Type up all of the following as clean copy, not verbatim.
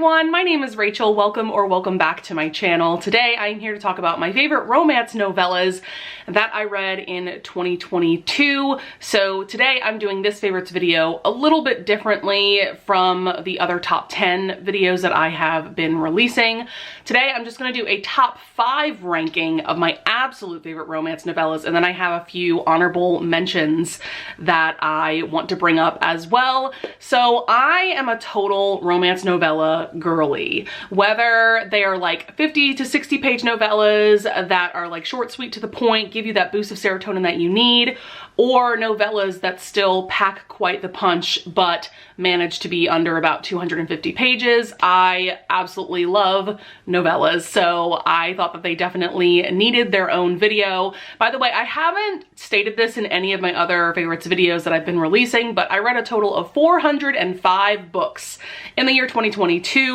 everyone, my name is Rachel. Welcome back to my channel. Today I'm here to talk about my favorite romance novellas that I read in 2022. So today I'm doing this favorites video a little bit differently from the other top 10 videos that I have been releasing. Today I'm just going to do a top 5 ranking of my absolute favorite romance novellas, and then I have a few honorable mentions that I want to bring up as well. So I am a total romance novella girly. Whether they are like 50 to 60 page novellas that are like short, sweet, to the point, give you that boost of serotonin that you need, or novellas that still pack quite the punch but manage to be under about 250 pages. I absolutely love novellas, so I thought that they definitely needed their own video. By the way, I haven't stated this in any of my other favorites videos that I've been releasing, but I read a total of 405 books in the year 2022,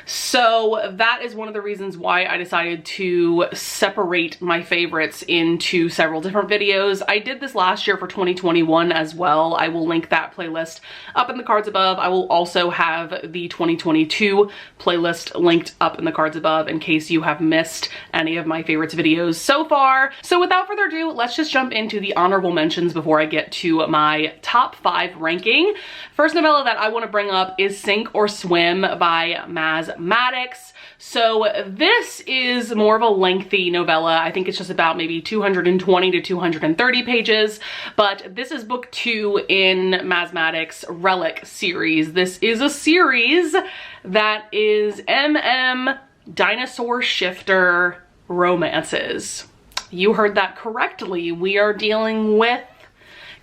so that is one of the reasons why I decided to separate my favorites into several different videos. I did this last year for 2021 as well. I will link that playlist up in the cards above. I will also have the 2022 playlist linked up in the cards above in case you have missed any of my favorites videos so far. So without further ado, let's just jump into the honorable mentions before I get to my top 5 ranking. First novella that I want to bring up is Sink or Swim by Maz Maddox. So this is more of a lengthy novella. I think it's just about maybe 220 to 230 pages, but this is book 2 in Maz Maddox's Relic series. This is a series that is Dinosaur Shifter romances. You heard that correctly. We are dealing with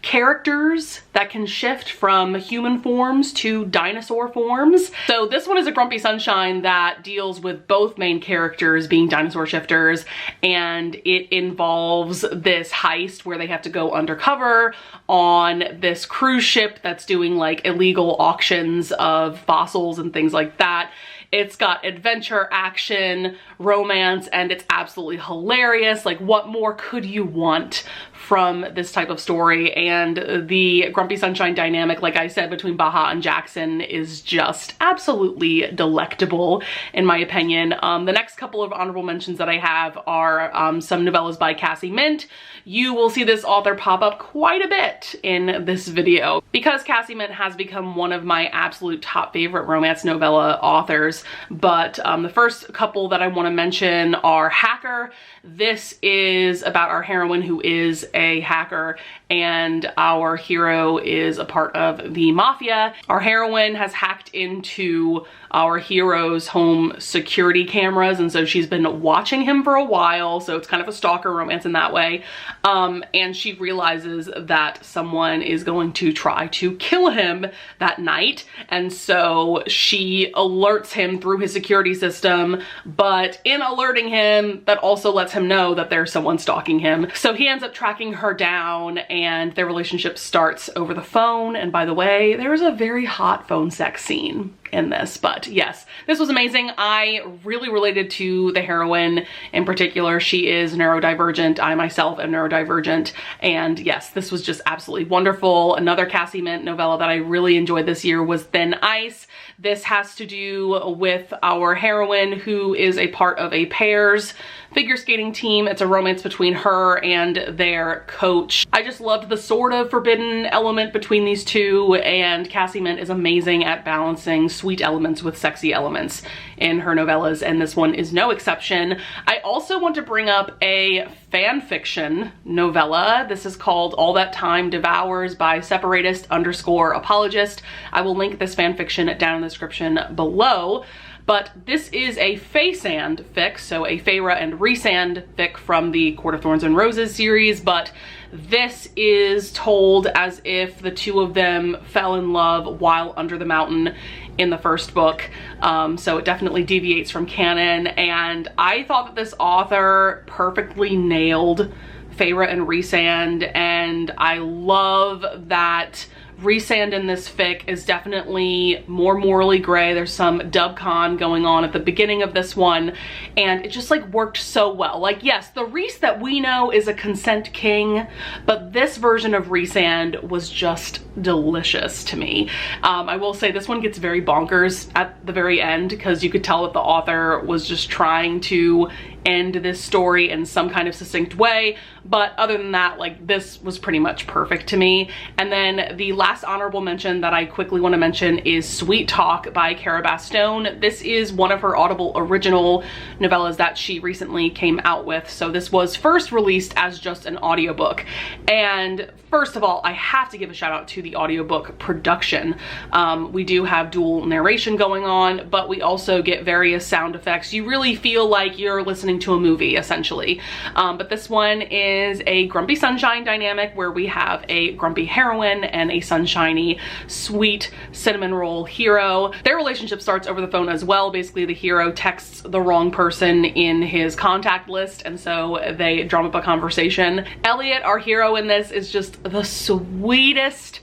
characters that can shift from human forms to dinosaur forms. So this one is a Grumpy Sunshine that deals with both main characters being dinosaur shifters, and it involves this heist where they have to go undercover on this cruise ship that's doing like illegal auctions of fossils and things like that. It's got adventure, action, romance, and it's absolutely hilarious. Like, what more could you want from this type of story? And the Grumpy Sunshine dynamic, like I said, between Baha and Jackson is just absolutely delectable, in my opinion. The next couple of honorable mentions that I have are some novellas by Cassie Mint. You will see this author pop up quite a bit in this video because Cassie Mint has become one of my absolute top favorite romance novella authors. But the first couple that I want to mention are Hacker. This is about our heroine who is a hacker, and our hero is a part of the mafia. Our heroine has hacked into our hero's home security cameras, and so she's been watching him for a while, so it's kind of a stalker romance in that way. And she realizes that someone is going to try to kill him that night, and so she alerts him through his security system, but in alerting him, that also lets him know that there's someone stalking him. So he ends up tracking her down, and their relationship starts over the phone. And by the way, there is a very hot phone sex scene in this, but yes, this was amazing. I really related to the heroine in particular. She is neurodivergent. I myself am neurodivergent, and yes, this was just absolutely wonderful. Another Cassie Mint novella that I really enjoyed this year was Thin Ice. This has to do with our heroine who is a part of a pairs figure skating team. It's a romance between her and their coach. I just loved the sort of forbidden element between these two, and Cassie Mint is amazing at balancing sweet elements with sexy elements in her novellas, and this one is no exception. I also want to bring up a fan fiction novella. This is called All That Time Devours by Separatist_apologist. I will link this fan fiction down in the description below. But this is a Faysand fic, so a Feyre and Rhysand fic from the Court of Thorns and Roses series, but this is told as if the two of them fell in love while under the mountain in the first book. So it definitely deviates from canon, and I thought that this author perfectly nailed Feyre and Rhysand, and I love that Rhysand in this fic is definitely more morally gray. There's some dub con going on at the beginning of this one, and it just like worked so well. Like, yes, the Rhys that we know is a consent king, but this version of Rhysand was just delicious to me. I will say this one gets very bonkers at the very end, because you could tell that the author was just trying to end this story in some kind of succinct way, but other than that, like, this was pretty much perfect to me. And then the last honorable mention that I quickly want to mention is Sweet Talk by Cara Bastone. This is one of her Audible original novellas that she recently came out with. So this was first released as just an audiobook, and first of all, I have to give a shout out to the audiobook production. We do have dual narration going on, but we also get various sound effects. You really feel like you're listening to a movie, essentially. But this one is a grumpy sunshine dynamic, where we have a grumpy heroine and a sunshiny, sweet cinnamon roll hero. Their relationship starts over the phone as well. Basically, the hero texts the wrong person in his contact list, and so they drum up a conversation. Elliot, our hero in this, is just the sweetest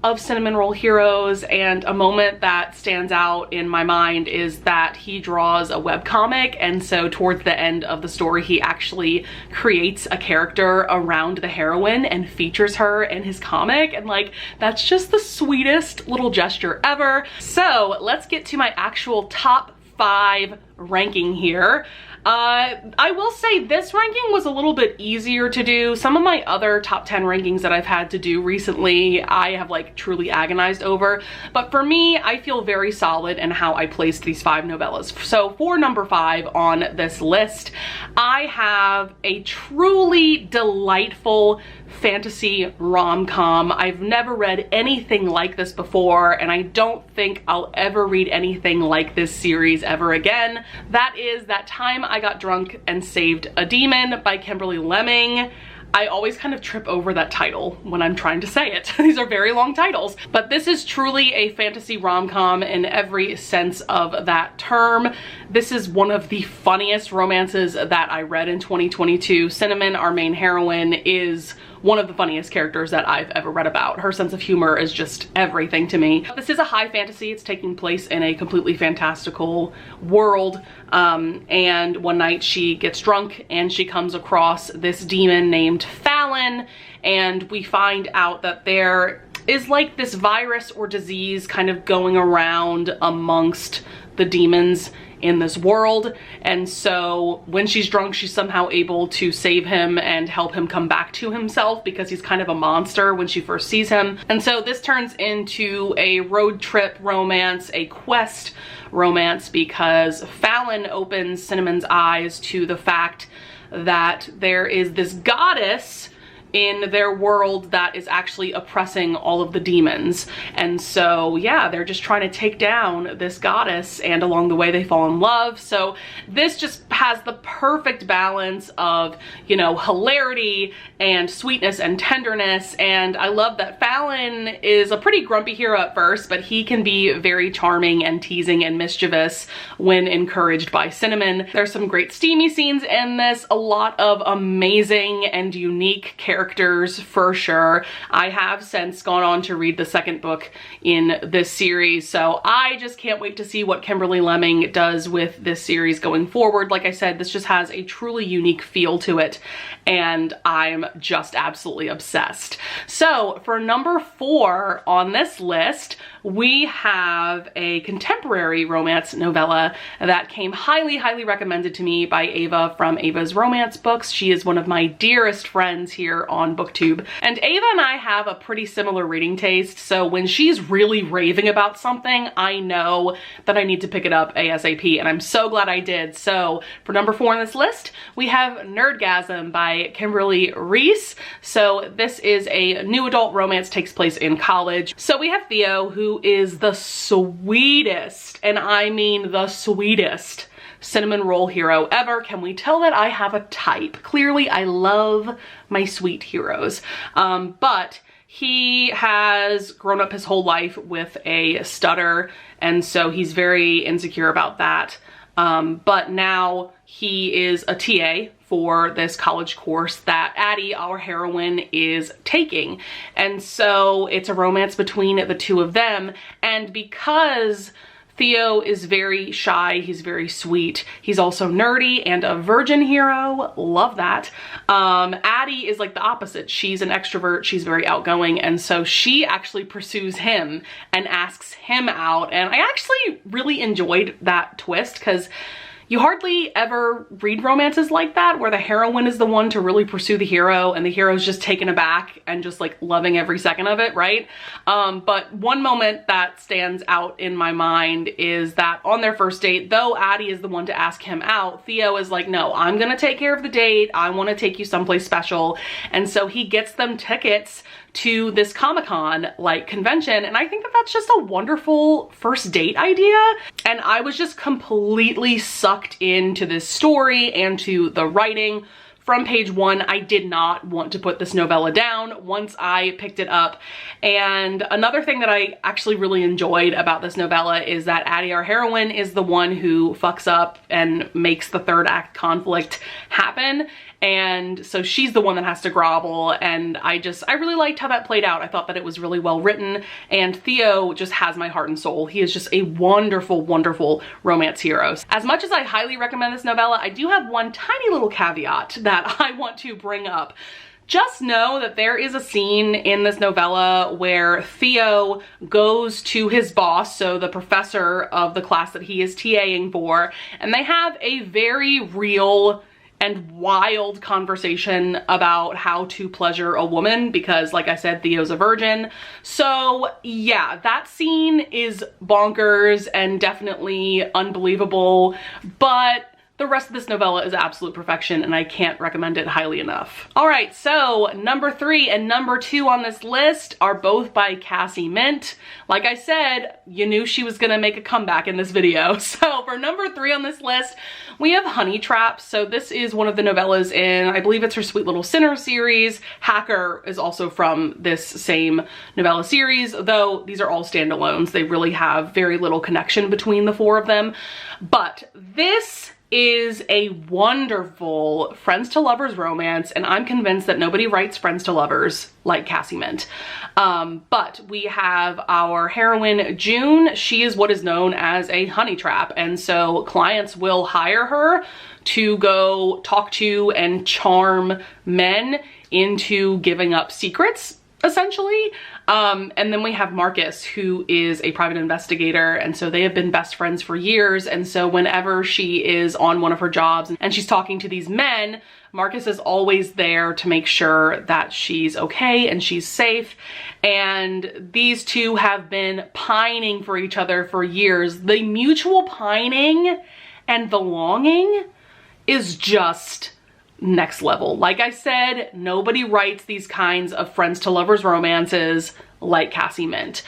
of cinnamon roll heroes, and a moment that stands out in my mind is that he draws a webcomic, and so towards the end of the story he actually creates a character around the heroine and features her in his comic, and like, that's just the sweetest little gesture ever. So let's get to my actual top 5 ranking here. I will say this ranking was a little bit easier to do. Some of my other top 10 rankings that I've had to do recently, I have like truly agonized over. But for me, I feel very solid in how I placed these 5 novellas. So for number 5 on this list, I have a truly delightful fantasy rom-com. I've never read anything like this before, and I don't think I'll ever read anything like this series ever again. That is That Time I Got Drunk and Saved a Demon by Kimberly Lemming. I always kind of trip over that title when I'm trying to say it. These are very long titles, but this is truly a fantasy rom-com in every sense of that term. This is one of the funniest romances that I read in 2022. Cinnamon, our main heroine, is one of the funniest characters that I've ever read about. Her sense of humor is just everything to me. This is a high fantasy. It's taking place in a completely fantastical world. And one night she gets drunk and she comes across this demon named Fallon, and we find out that there is like this virus or disease kind of going around amongst the demons in this world, and so when she's drunk she's somehow able to save him and help him come back to himself, because he's kind of a monster when she first sees him. And so this turns into a road trip romance, a quest romance, because Fallon opens Cinnamon's eyes to the fact that there is this goddess in their world that is actually oppressing all of the demons. And so yeah, they're just trying to take down this goddess, and along the way they fall in love. So this just has the perfect balance of, you know, hilarity and sweetness and tenderness. And I love that Fallon is a pretty grumpy hero at first, but he can be very charming and teasing and mischievous when encouraged by Cinnamon. There's some great steamy scenes in this, a lot of amazing and unique characters for sure. I have since gone on to read the second book in this series, so I just can't wait to see what Kimberly Lemming does with this series going forward. Like I said, this just has a truly unique feel to it, and I'm just absolutely obsessed. So for number 4 on this list, we have a contemporary romance novella that came highly, highly recommended to me by Ava from Ava's Romance Books. She is one of my dearest friends here on BookTube. And Ava and I have a pretty similar reading taste, so when she's really raving about something, I know that I need to pick it up ASAP, and I'm so glad I did. So for number 4 on this list, we have Nerdgasm by Kimberly Reese. So this is a new adult romance, takes place in college. So we have Theo, who is the sweetest, and I mean the sweetest, cinnamon roll hero ever. Can we tell that I have a type? Clearly I love my sweet heroes. But he has grown up his whole life with a stutter, and so he's very insecure about that. But now he is a TA for this college course that Addie, our heroine, is taking. And so it's a romance between the two of them. And because Theo is very shy, he's very sweet, he's also nerdy and a virgin hero, love that. Addie is like the opposite. She's an extrovert, she's very outgoing, and so she actually pursues him and asks him out. And I actually really enjoyed that twist, because you hardly ever read romances like that where the heroine is the one to really pursue the hero and the hero's just taken aback and just like loving every second of it, right? But one moment that stands out in my mind is that on their first date, though Addie is the one to ask him out, Theo is like, no, I'm gonna take care of the date. I wanna take you someplace special. And so he gets them tickets to this Comic-Con like convention, and I think that that's just a wonderful first date idea. And I was just completely sucked into this story and to the writing. From page one, I did not want to put this novella down once I picked it up. And another thing that I actually really enjoyed about this novella is that Addie, our heroine, is the one who fucks up and makes the third act conflict happen. And so she's the one that has to grovel, and I really liked how that played out. I thought that it was really well written, and Theo just has my heart and soul. He is just a wonderful, wonderful romance hero. As much as I highly recommend this novella, I do have one tiny little caveat that I want to bring up. Just know that there is a scene in this novella where Theo goes to his boss, so the professor of the class that he is TAing for, and they have a very real and wild conversation about how to pleasure a woman, because like I said, Theo's a virgin. So yeah, that scene is bonkers and definitely unbelievable, but the rest of this novella is absolute perfection, and I can't recommend it highly enough. All right, so number 3 and number 2 on this list are both by Cassie Mint. Like I said, you knew she was gonna make a comeback in this video. So for number 3 on this list, we have Honey Trap. So this is one of the novellas in, I believe it's her Sweet Little Sinner series. Hacker is also from this same novella series, though these are all standalones. They really have very little connection between the 4 of them. But this is a wonderful friends to lovers romance, and I'm convinced that nobody writes friends to lovers like Cassie Mint. But we have our heroine June. She is what is known as a honey trap, and so clients will hire her to go talk to and charm men into giving up secrets, essentially. And then we have Marcus, who is a private investigator, and so they have been best friends for years. And so whenever she is on one of her jobs and she's talking to these men, Marcus is always there to make sure that she's okay and she's safe. And these two have been pining for each other for years. The mutual pining and the longing is just next level. Like I said, nobody writes these kinds of friends to lovers romances like Cassie Mint.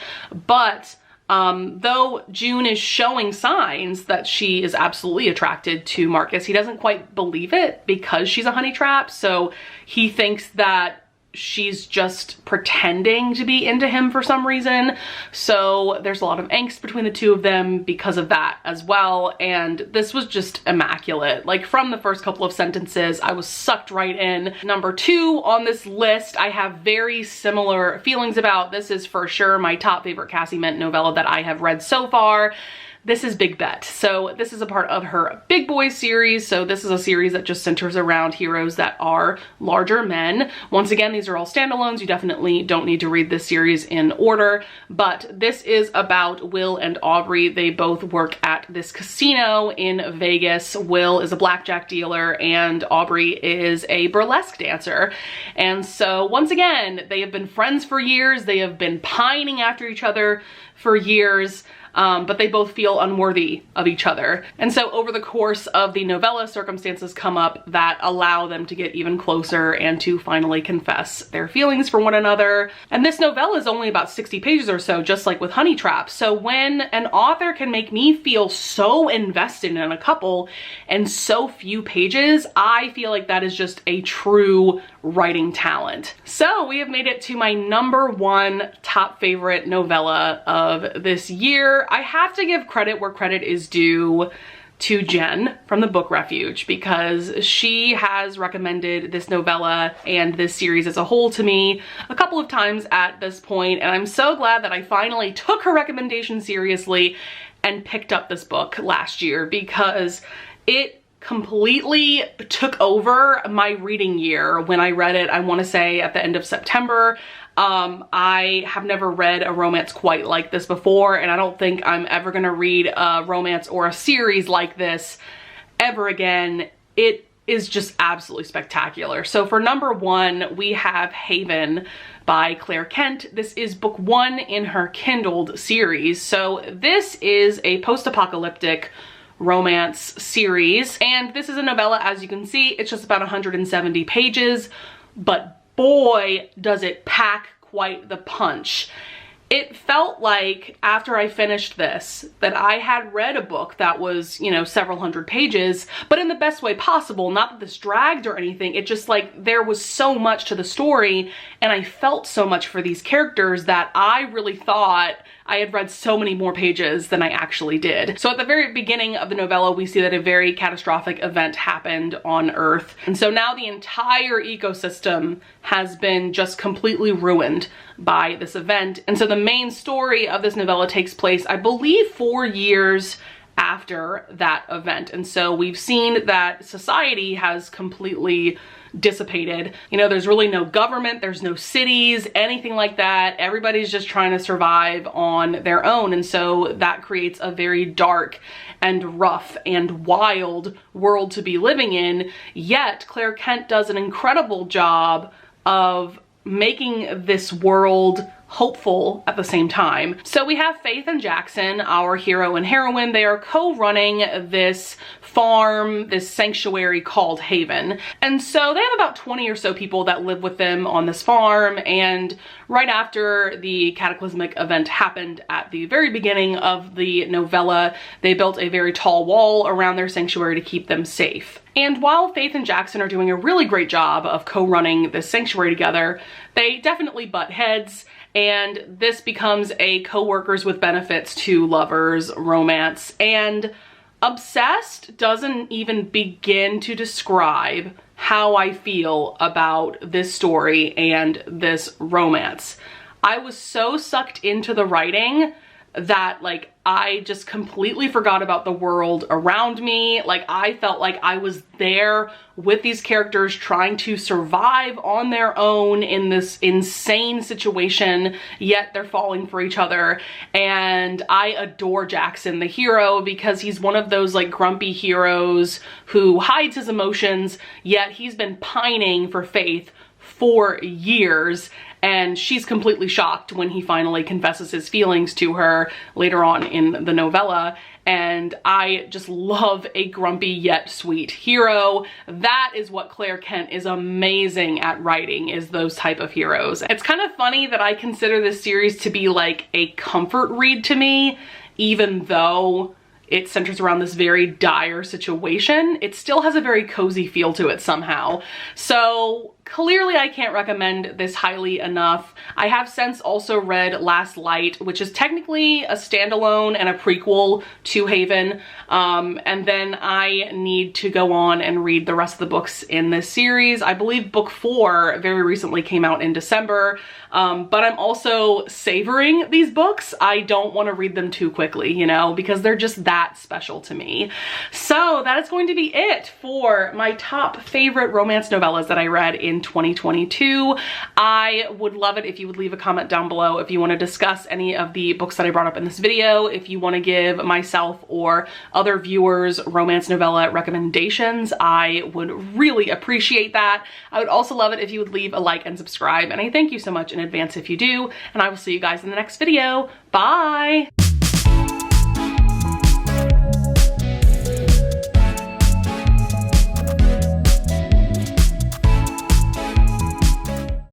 But though June is showing signs that she is absolutely attracted to Marcus, he doesn't quite believe it because she's a honey trap. So he thinks that she's just pretending to be into him for some reason. So there's a lot of angst between the two of them because of that as well. And this was just immaculate. Like from the first couple of sentences, I was sucked right in. Number 2 on this list, I have very similar feelings about. This is for sure my top favorite Cassie Mint novella that I have read so far. This is Big Bet. So this is a part of her Big Boys series. So this is a series that just centers around heroes that are larger men. Once again, these are all standalones. You definitely don't need to read this series in order, but this is about Will and Aubrey. They both work at this casino in Vegas. Will is a blackjack dealer and Aubrey is a burlesque dancer. And so once again, they have been friends for years. They have been pining after each other for years. But they both feel unworthy of each other. And so over the course of the novella, circumstances come up that allow them to get even closer and to finally confess their feelings for one another. And this novella is only about 60 pages or so, just like with Honey Trap. So when an author can make me feel so invested in a couple in so few pages, I feel like that is just a true writing talent. So we have made it to my number 1 top favorite novella of this year. I have to give credit where credit is due to Jen from the Book Refuge because she has recommended this novella and this series as a whole to me a couple of times at this point, and I'm so glad that I finally took her recommendation seriously and picked up this book last year because it completely took over my reading year when I read it. I want to say at the end of September. I have never read a romance quite like this before, and I don't think I'm ever gonna read a romance or a series like this ever again. It is just absolutely spectacular. So for number one, we have Haven by Claire Kent. This is book one in her Kindled series. So this is a post-apocalyptic romance series, and this is a novella. As you can see, it's just about 170 pages, but boy, does it pack quite the punch. It felt like after I finished this that I had read a book that was, you know, several hundred pages, but in the best way possible. Not that this dragged or anything. It just like there was so much to the story and I felt so much for these characters that I really thought I had read so many more pages than I actually did. So at the very beginning of the novella, we see that a very catastrophic event happened on Earth. And so now the entire ecosystem has been just completely ruined by this event. And so the main story of this novella takes place, I believe, 4 years after that event. And so we've seen that society has completely dissipated. You know, there's really no government, there's no cities, anything like that. Everybody's just trying to survive on their own. And so that creates a very dark and rough and wild world to be living in. Yet Claire Kent does an incredible job of making this world hopeful at the same time. So we have Faith and Jackson, our hero and heroine. They are co-running this farm, this sanctuary called Haven. And so they have about 20 or so people that live with them on this farm. And right after the cataclysmic event happened at the very beginning of the novella, they built a very tall wall around their sanctuary to keep them safe. And while Faith and Jackson are doing a really great job of co-running this sanctuary together, they definitely butt heads, and this becomes a co-workers with benefits to lovers romance. And obsessed doesn't even begin to describe how I feel about this story and this romance. I was so sucked into the writing that like I just completely forgot about the world around me. Like I felt like I was there with these characters trying to survive on their own in this insane situation, yet they're falling for each other. And I adore Jackson, the hero, because he's one of those like grumpy heroes who hides his emotions, yet he's been pining for Faith for years. And she's completely shocked when he finally confesses his feelings to her later on in the novella. And I just love a grumpy yet sweet hero. That is what Claire Kent is amazing at writing, is those type of heroes. It's kind of funny that I consider this series to be like a comfort read to me, even though it centers around this very dire situation. It still has a very cozy feel to it somehow. So clearly I can't recommend this highly enough. I have since also read Last Light, which is technically a standalone and a prequel to Haven. And then I need to go on and read the rest of the books in this series. I believe book 4 very recently came out in December. But I'm also savoring these books. I don't want to read them too quickly, you know, because they're just that special to me. So that is going to be it for my top favorite romance novellas that I read in 2022. I would love it if you would leave a comment down below if you want to discuss any of the books that I brought up in this video, if you want to give myself or other viewers romance novella recommendations. I would really appreciate that. I would also love it if you would leave a like and subscribe, and I thank you so much in advance if you do, and I will see you guys in the next video. Bye!